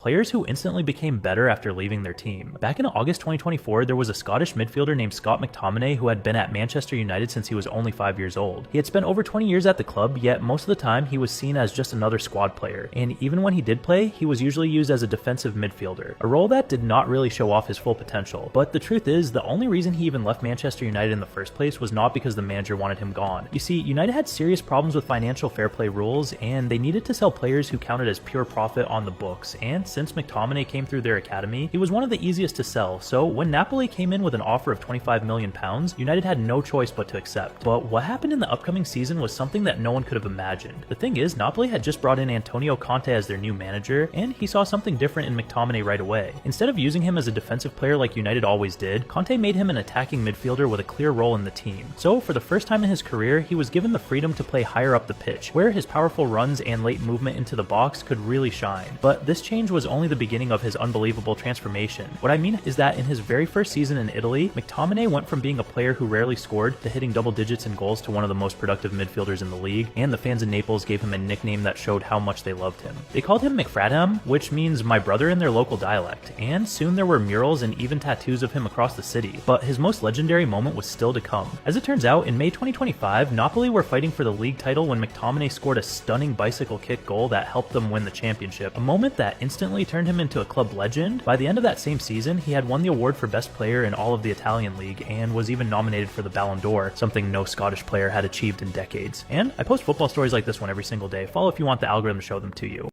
Players who instantly became better after leaving their team. Back in August 2024, there was a Scottish midfielder named Scott McTominay who had been at Manchester United since he was only 5 years old. He had spent over 20 years at the club, yet most of the time he was seen as just another squad player, and even when he did play, he was usually used as a defensive midfielder, a role that did not really show off his full potential. But the truth is, the only reason he even left Manchester United in the first place was not because the manager wanted him gone. You see, United had serious problems with financial fair play rules, and they needed to sell players who counted as pure profit on the books, and since McTominay came through their academy, he was one of the easiest to sell, so when Napoli came in with an offer of £25 million, United had no choice but to accept. But what happened in the upcoming season was something that no one could have imagined. The thing is, Napoli had just brought in Antonio Conte as their new manager, and he saw something different in McTominay right away. Instead of using him as a defensive player like United always did, Conte made him an attacking midfielder with a clear role in the team. So for the first time in his career, he was given the freedom to play higher up the pitch, where his powerful runs and late movement into the box could really shine. But this change was only the beginning of his unbelievable transformation. What I mean is that in his very first season in Italy, McTominay went from being a player who rarely scored to hitting double digits in goals to one of the most productive midfielders in the league, and the fans in Naples gave him a nickname that showed how much they loved him. They called him McFradham, which means my brother in their local dialect, and soon there were murals and even tattoos of him across the city. But his most legendary moment was still to come. As it turns out, in May 2025, Napoli were fighting for the league title when McTominay scored a stunning bicycle kick goal that helped them win the championship, a moment that instantly turned him into a club legend. By the end of that same season, he had won the award for best player in all of the Italian league and was even nominated for the Ballon d'Or, something no Scottish player had achieved in decades. And I post football stories like this one every single day. Follow if you want the algorithm to show them to you.